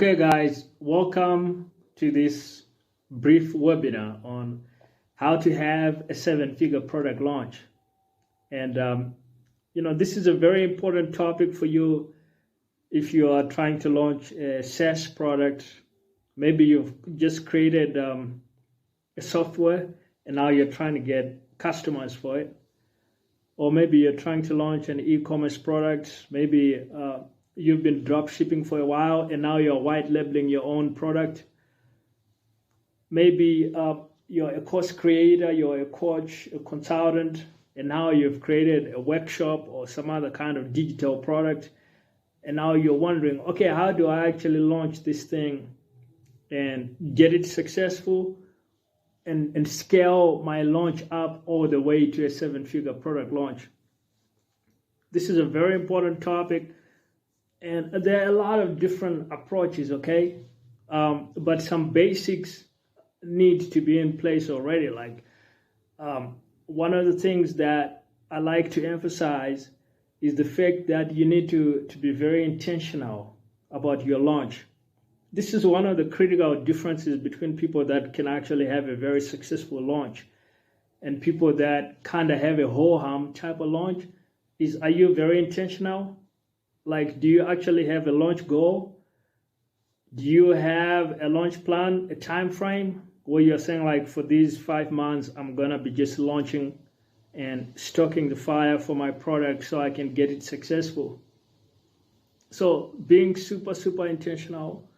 Okay, guys, welcome to this brief webinar on how to have a seven-figure product launch. And, this is a very important topic for you if you are trying to launch a SaaS product. Maybe you've just created a software and now you're trying to get customers for it. Or maybe you're trying to launch an e-commerce product. Maybe you've been drop shipping for a while and now you're white labeling your own product. Maybe you're a course creator, you're a coach, a consultant, and now you've created a workshop or some other kind of digital product. And now you're wondering, okay, how do I actually launch this thing and get it successful and scale my launch up all the way to a seven-figure product launch? This is a very important topic. And there are a lot of different approaches, okay? But some basics need to be in place already. Like one of the things that I like to emphasize is the fact that you need to be very intentional about your launch. This is one of the critical differences between people that can actually have a very successful launch and people that kind of have a ho-hum type of launch. Are you very intentional? Like, do you actually have a launch goal? Do you have a launch plan, a time frame where you're saying, like, for these 5 months, I'm going to be just launching and stoking the fire for my product so I can get it successful? So being super, super intentional,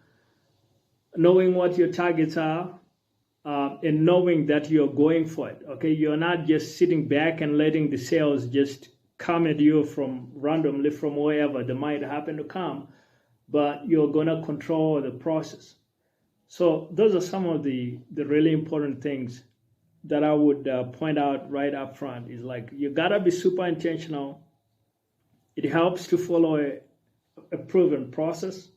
knowing what your targets are, and knowing that you're going for it, okay? You're not just sitting back and letting the sales just come at you from randomly from wherever they might happen to come, but you're going to control the process. So those are some of the really important things that I would point out right up front. Is like, you got to be super intentional. It helps to follow a proven process.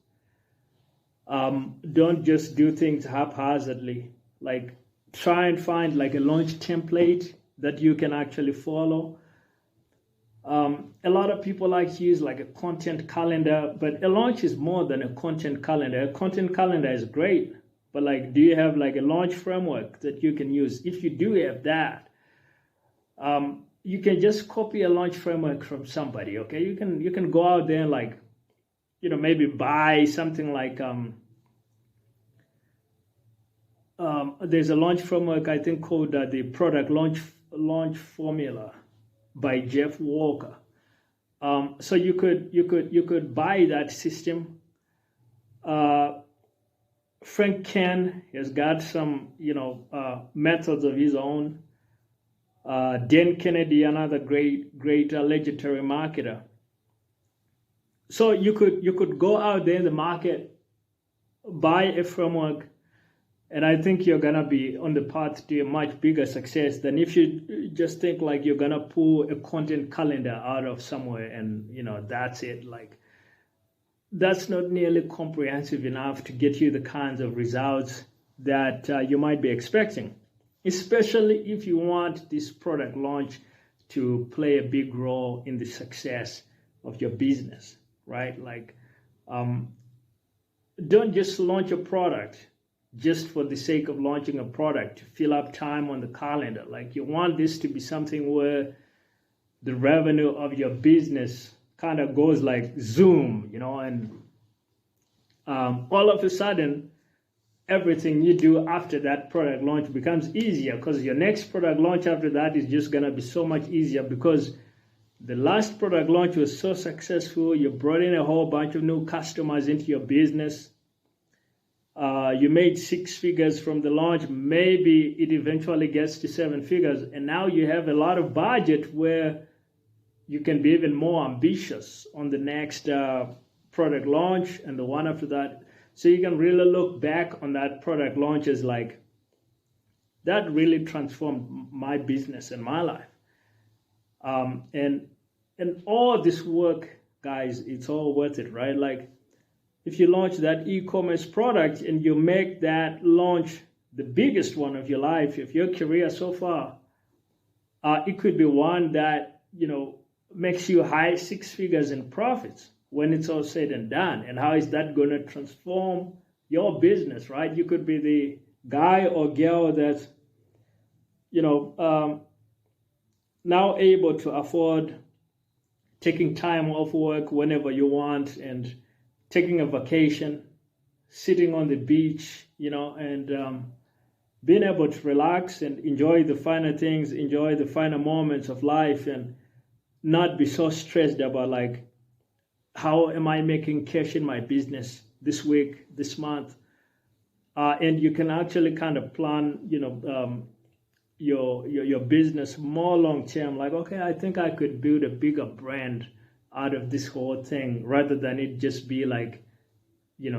Don't just do things haphazardly. Like, try and find like a launch template that you can actually follow. A lot of people like to use like a content calendar, but a launch is more than a content calendar. A content calendar is great, but like, do you have like a launch framework that you can use? If you do have that, you can just copy a launch framework from somebody. Okay, you can go out there and like, maybe buy something like there's a launch framework I think called the product launch formula by Jeff Walker. So you could buy that system. Frank Ken has got some methods of his own. Dan Kennedy, another great legendary marketer. So you could go out there in the market, buy a framework, and I think you're going to be on the path to a much bigger success than if you just think like you're going to pull a content calendar out of somewhere and, that's it. Like, that's not nearly comprehensive enough to get you the kinds of results that you might be expecting, especially if you want this product launch to play a big role in the success of your business, right? Like, don't just launch a product just for the sake of launching a product to fill up time on the calendar. Like, you want this to be something where the revenue of your business kind of goes like zoom, and all of a sudden, everything you do after that product launch becomes easier, because your next product launch after that is just going to be so much easier because the last product launch was so successful. You brought in a whole bunch of new customers into your business. You made 6 figures from the launch. Maybe it eventually gets to 7 figures. And now you have a lot of budget where you can be even more ambitious on the next product launch and the one after that. So you can really look back on that product launch as like, that really transformed my business and my life. And all this work, guys, it's all worth it, right? Like, if you launch that e-commerce product and you make that launch the biggest one of your life, of your career so far, it could be one that, makes you high 6 figures in profits. when it's all said and done? And how is that going to transform your business, right? You could be the guy or girl that's, now able to afford taking time off work whenever you want and taking a vacation, sitting on the beach, and being able to relax and enjoy the finer things, enjoy the finer moments of life, and not be so stressed about like, how am I making cash in my business this week, this month? And you can actually kind of plan, your business more long term. Like, okay, I think I could build a bigger brand out of this whole thing, rather than it just be like,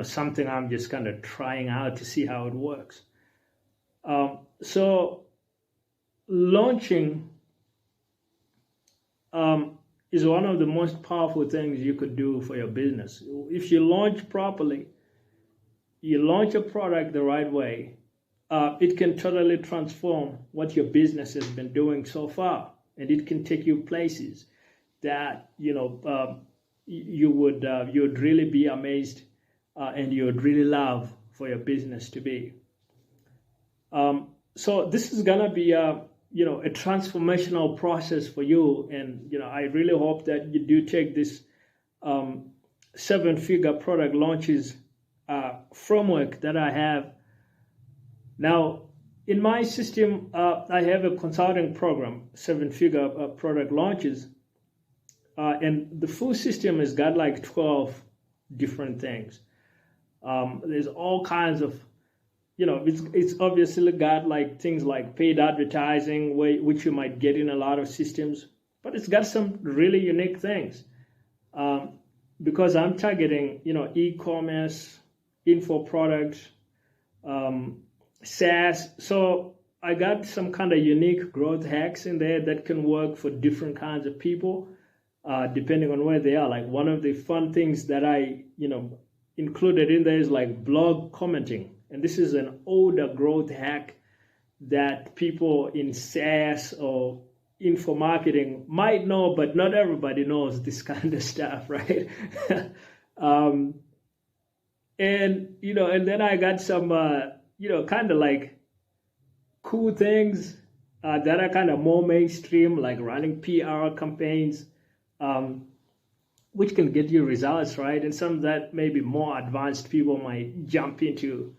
something I'm just kind of trying out to see how it works. So launching is one of the most powerful things you could do for your business. If you launch properly, you launch a product the right way, it can totally transform what your business has been doing so far, and it can take you places that you would really be amazed, and you would really love for your business to be. So this is gonna be a transformational process for you, and I really hope that you do take this 7-figure product launches framework that I have. Now, in my system, I have a consulting program, 7-figure product launches, and the full system has got like 12 different things. There's all kinds of, it's obviously got like things like paid advertising, which you might get in a lot of systems, but it's got some really unique things. Because I'm targeting, e-commerce, info product, SaaS. So I got some kind of unique growth hacks in there that can work for different kinds of people, depending on where they are. Like one of the fun things that I, included in there is like blog commenting. And this is an older growth hack that people in SaaS or info marketing might know, but not everybody knows this kind of stuff, right? And then I got some kind of like cool things that are kind of more mainstream, like running PR campaigns, which can get you results, right? And some that maybe more advanced people might jump into.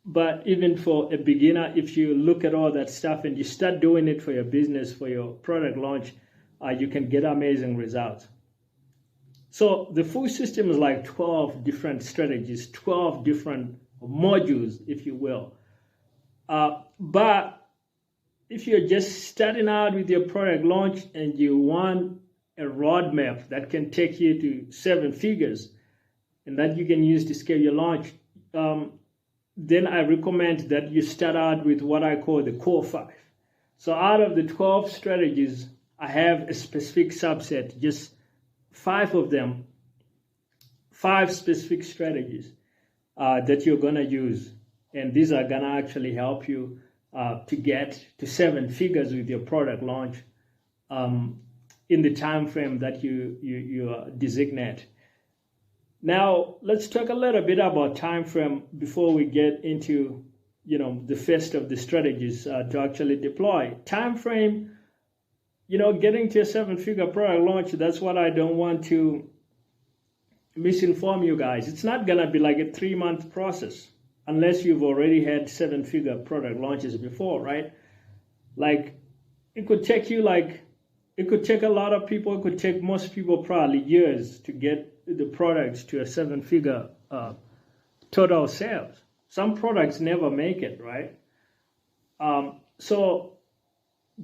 But even for a beginner, if you look at all that stuff and you start doing it for your business, for your product launch, you can get amazing results. So the full system is like 12 different strategies, 12 different modules, if you will. But if you're just starting out with your product launch and you want a roadmap that can take you to 7 figures and that you can use to scale your launch, then I recommend that you start out with what I call the core 5. So out of the 12 strategies, I have a specific subset, just 5 of them, 5 specific strategies that you're going to use. And these are going to actually help you to get to 7 figures with your product launch in the time frame that you designate. Now, let's talk a little bit about time frame before we get into, the first of the strategies to actually deploy. Time frame, getting to a 7-figure product launch, that's what I don't want to misinform you guys. It's not going to be like a 3-month process unless you've already had 7-figure product launches before, right? Like, it could take you it could take a lot of people, it could take most people probably years to get the products to a 7-figure total sales. Some products never make it, right? So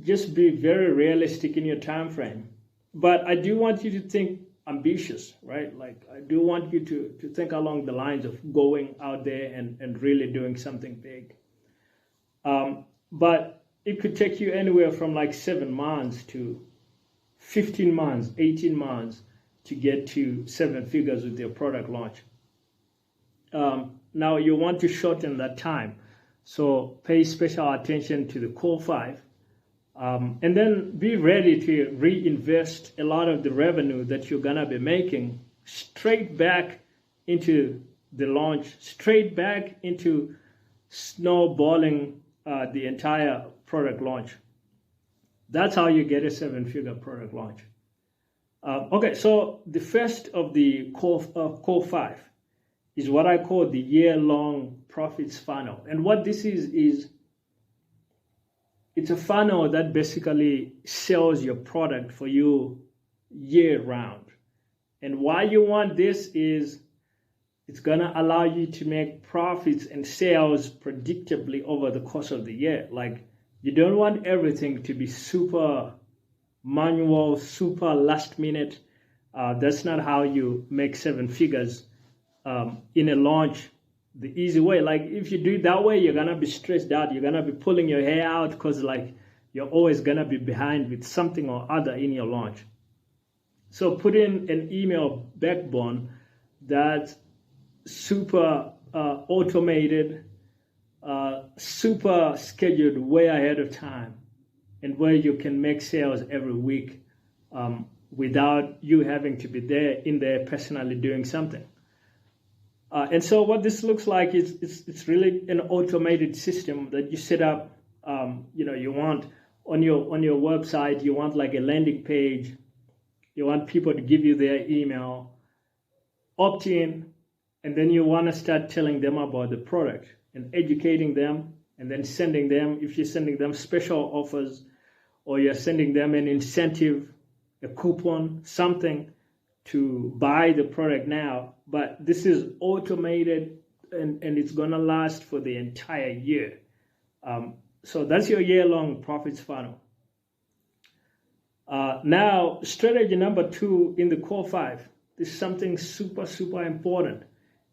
just be very realistic in your time frame. But I do want you to think ambitious, right? Like I do want you to think along the lines of going out there and really doing something big. But it could take you anywhere from like 7 months to 15 months, 18 months to get to 7 figures with your product launch. Now you want to shorten that time. So pay special attention to the core 5 And then be ready to reinvest a lot of the revenue that you're gonna be making straight back into the launch, straight back into snowballing the entire product launch. That's how you get a 7-figure product launch. Okay, so the first of the core 5 is what I call the year-long profits funnel. And what this is it's a funnel that basically sells your product for you year-round. And why you want this is it's going to allow you to make profits and sales predictably over the course of the year. Like, you don't want everything to be super manual, super last minute. That's not how you make 7 figures in a launch the easy way. Like, if you do it that way, you're gonna be stressed out, you're gonna be pulling your hair out, because like you're always gonna be behind with something or other in your launch. So put in an email backbone that's super automated, super scheduled way ahead of time, and where you can make sales every week without you having to be in there personally doing something. And so what this looks like is it's really an automated system that you set up. You want on your website, you want like a landing page. You want people to give you their email, opt in, and then you want to start telling them about the product and educating them, and then sending them, if you're sending them special offers, or you're sending them an incentive, a coupon, something to buy the product now. But this is automated, and it's going to last for the entire year. So that's your year-long profits funnel. Now, strategy number 2 in the core 5 is something super, super important,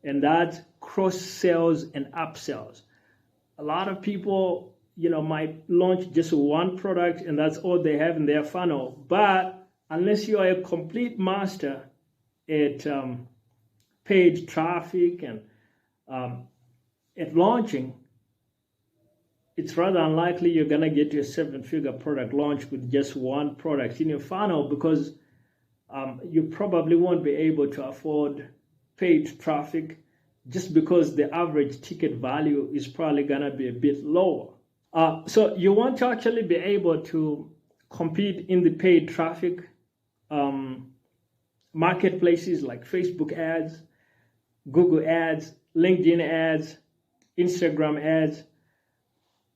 and that's cross-sells and upsells. A lot of people, might launch just one product and that's all they have in their funnel. But unless you are a complete master at paid traffic and at launching, it's rather unlikely you're going to get to a 7-figure product launch with just one product in your funnel, because you probably won't be able to afford paid traffic, just because the average ticket value is probably going to be a bit lower. So you want to actually be able to compete in the paid traffic marketplaces like Facebook ads, Google ads, LinkedIn ads, Instagram ads.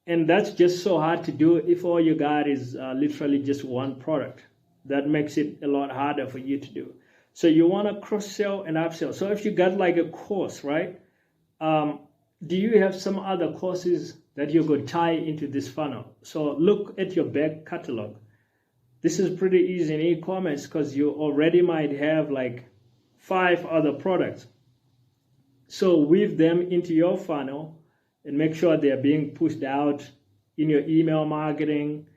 And that's just so hard to do if all you got is literally just one product. That makes it a lot harder for you to do. So you want to cross-sell and upsell. So if you got like a course, right? Do you have some other courses that you could tie into this funnel? So look at your back catalog. This is pretty easy in e-commerce, because you already might have like 5 other products. So weave them into your funnel and make sure they are being pushed out in your email marketing,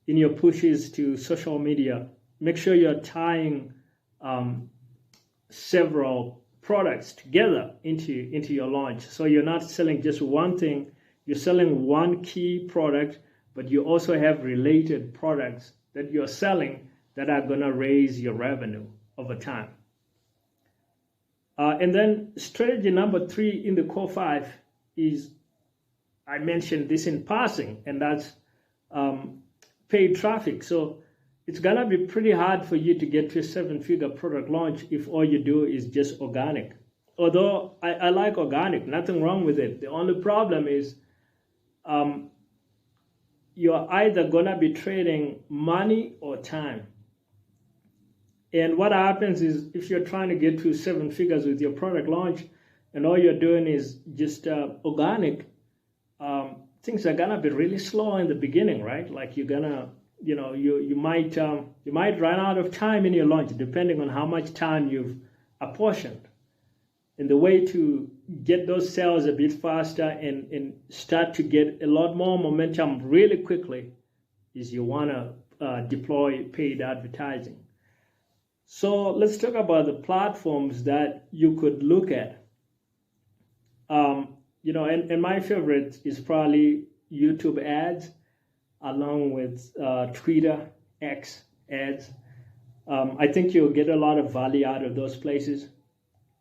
in your pushes to social media. Make sure you're tying several products together into your launch. So you're not selling just one thing, you're selling one key product, but you also have related products that you're selling that are going to raise your revenue over time. And then strategy number 3 in the core 5 is, I mentioned this in passing, and that's paid traffic. So it's going to be pretty hard for you to get to a 7-figure product launch if all you do is just organic. Although I like organic, nothing wrong with it. The only problem is you're either going to be trading money or time. And what happens is, if you're trying to get to 7 figures with your product launch and all you're doing is just organic, things are going to be really slow in the beginning, right? Like you're going to, you might run out of time in your launch, depending on how much time you've apportioned. And the way to get those sales a bit faster and start to get a lot more momentum really quickly is you want to deploy paid advertising. So let's talk about the platforms that you could look at. And my favorite is probably YouTube ads. along with Twitter, X ads. I think you'll get a lot of value out of those places.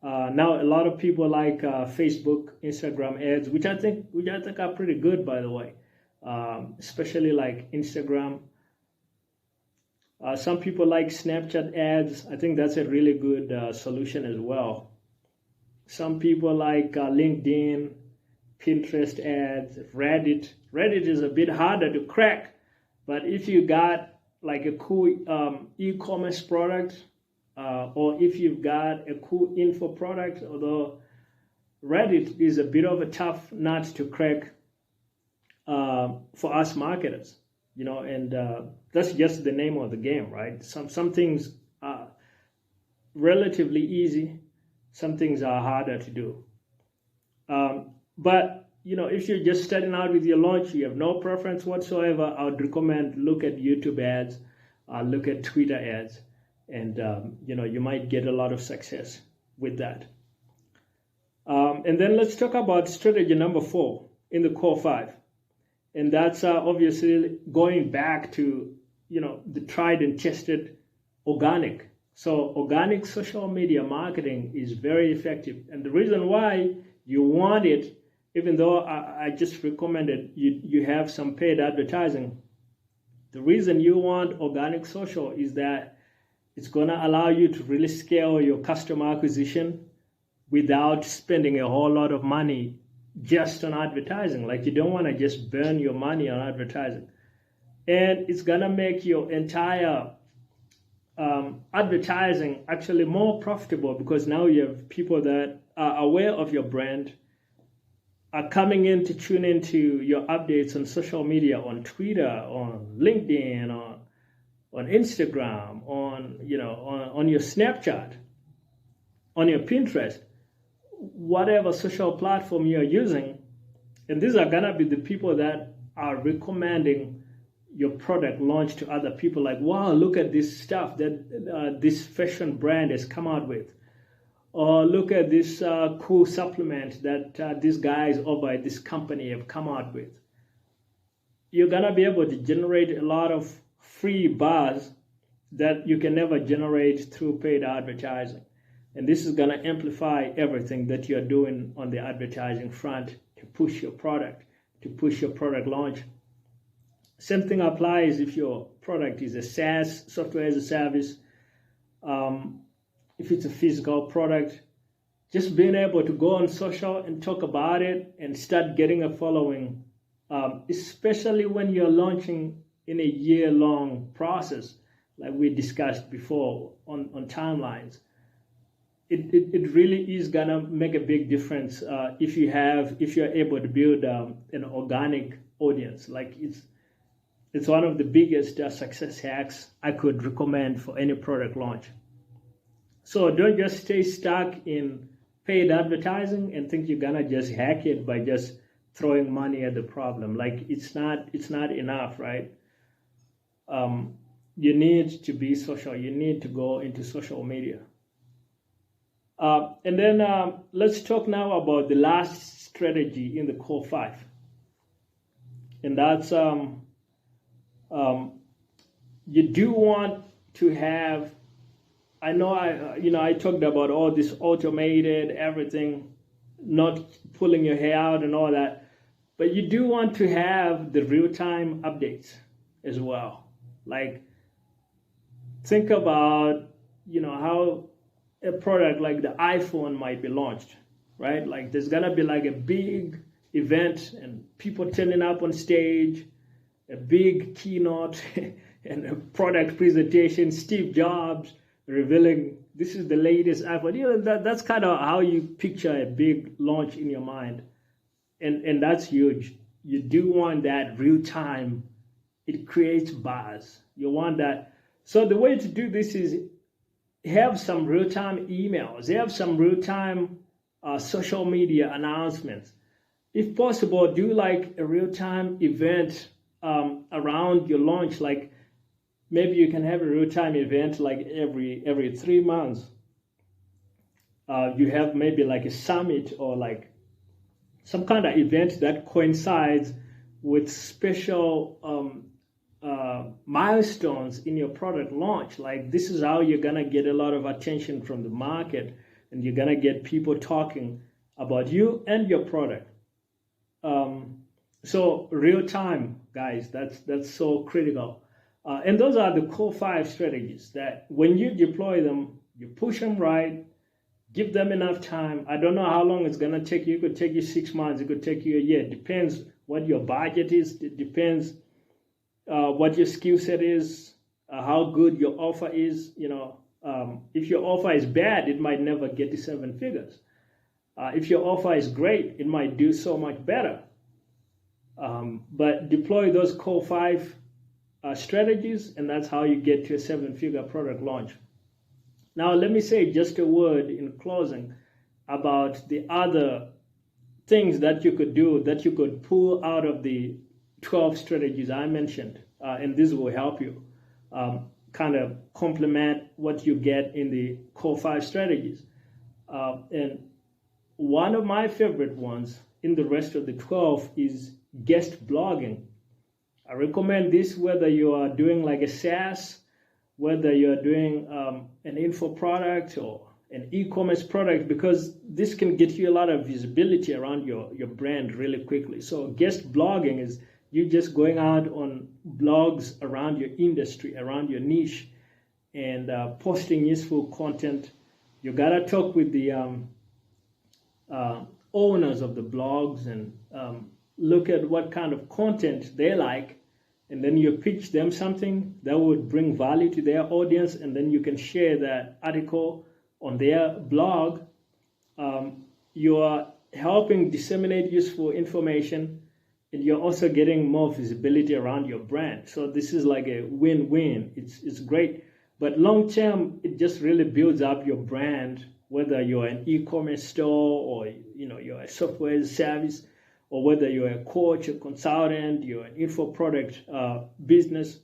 Now, a lot of people like Facebook, Instagram ads, which I think are pretty good, by the way. Especially like Instagram. Some people like Snapchat ads. I think that's a really good solution as well. Some people like LinkedIn, Pinterest ads, Reddit. Reddit is a bit harder to crack, but if you got like a cool e-commerce product, or if you've got a cool info product, although Reddit is a bit of a tough nut to crack for us marketers, and that's just the name of the game, right? Some things are relatively easy, some things are harder to do. But if you're just starting out with your launch, you have no preference whatsoever, I would recommend look at YouTube ads, look at Twitter ads, and you might get a lot of success with that. And then let's talk about strategy number 4 in the core 5. And that's obviously going back to, the tried and tested organic. So organic social media marketing is very effective. And the reason why you want it, even though I just recommended you have some paid advertising, the reason you want organic social is that it's going to allow you to really scale your customer acquisition without spending a whole lot of money just on advertising. Like, you don't want to just burn your money on advertising. And it's going to make your entire advertising actually more profitable, because now you have people that are aware of your brand, are coming in to tune into your updates on social media, on Twitter, on LinkedIn, on Instagram, on your Snapchat, on your Pinterest, whatever social platform you're using. And these are gonna be the people that are recommending your product launch to other people. Like, wow, look at this stuff that this fashion brand has come out with. Or look at this cool supplement that these guys over at this company have come out with. You're gonna be able to generate a lot of free buzz that you can never generate through paid advertising. And this is gonna amplify everything that you're doing on the advertising front to push your product, launch. Same thing applies if your product is a SaaS, software as a service. If it's a physical product, just being able to go on social and talk about it and start getting a following, especially when you're launching in a year-long process, like we discussed before on timelines. It really is gonna make a big difference if you're able to build an organic audience. Like, it's one of the biggest success hacks I could recommend for any product launch. So don't just stay stuck in paid advertising and think you're gonna just hack it by just throwing money at the problem. Like, it's not enough, right? You need to be social. You need to go into social media. And then let's talk now about the last strategy in the core 5. And that's you do want to have, I know I talked about all this automated everything, not pulling your hair out and all that, but you do want to have the real-time updates as well. Like, think about how a product like the iPhone might be launched, right? Like, there's gonna be like a big event and people turning up on stage, a big keynote and a product presentation, Steve Jobs revealing this is the latest iPhone. That's kind of how you picture a big launch in your mind. And that's huge. You do want that real time. It creates buzz. You want that. So the way to do this is have some real-time emails, have some real-time social media announcements. If possible, do like a real-time event around your launch. Like, maybe you can have a real-time event like every 3 months. You have maybe like a summit or like some kind of event that coincides with special milestones in your product launch. Like this is how you're gonna get a lot of attention from the market, and you're gonna get people talking about you and your product. So real time, guys, that's so critical. And those are the core 5 strategies that when you deploy them, you push them right, give them enough time. I don't know how long it's gonna take you. It could take you 6 months. It could take you a year. It depends what your budget is. It depends what your skill set is, how good your offer is. If your offer is bad, it might never get to 7 figures. If your offer is great, it might do so much better. But deploy those core 5 strategies, and that's how you get to a 7-figure product launch. Now, let me say just a word in closing about the other things that you could do, that you could pull out of the 12 strategies I mentioned, and this will help you kind of complement what you get in the core 5 strategies. And one of my favorite ones in the rest of the 12 is guest blogging. I recommend this whether you are doing like a SaaS, whether you're doing an info product or an e-commerce product, because this can get you a lot of visibility around your brand really quickly. So guest blogging is you just going out on blogs around your industry, around your niche, and posting useful content. You gotta talk with the owners of the blogs and look at what kind of content they like, and then you pitch them something that would bring value to their audience, and then you can share that article on their blog. You are helping disseminate useful information, and you're also getting more visibility around your brand. So this is like a win-win. It's great, but long term, it just really builds up your brand, whether you're an e-commerce store or you're a software as a service, or whether you're a coach, a consultant, you're an info product business.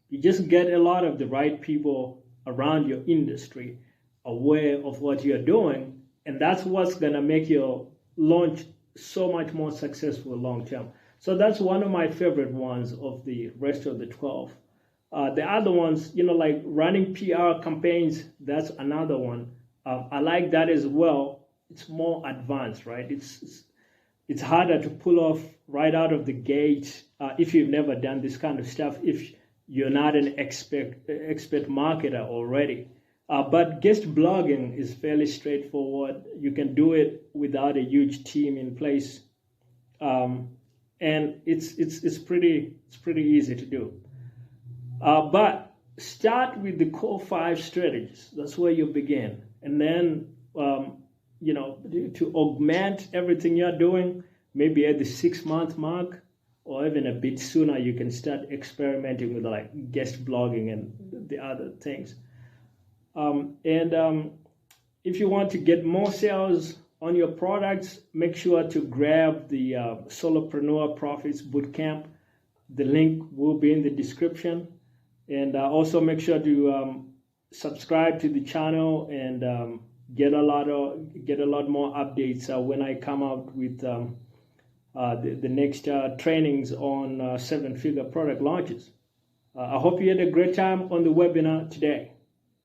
You just get a lot of the right people around your industry aware of what you're doing, and that's what's gonna make your launch so much more successful long term. So that's one of my favorite ones of the rest of the 12. The other ones, like running PR campaigns, that's another one. I like that as well. It's more advanced, right? It's harder to pull off right out of the gate if you've never done this kind of stuff, if you're not an expert marketer already. But guest blogging is fairly straightforward. You can do it without a huge team in place, and it's pretty easy to do. But start with the core 5 strategies. That's where you begin, and then to augment everything you're doing, maybe at the 6-month mark or even a bit sooner, you can start experimenting with like guest blogging and the other things. If you want to get more sales on your products, make sure to grab the Solopreneur Profits Bootcamp. The link will be in the description, and also make sure to subscribe to the channel and get a lot more updates when I come out with the next trainings on 7-figure product launches. I hope you had a great time on the webinar today.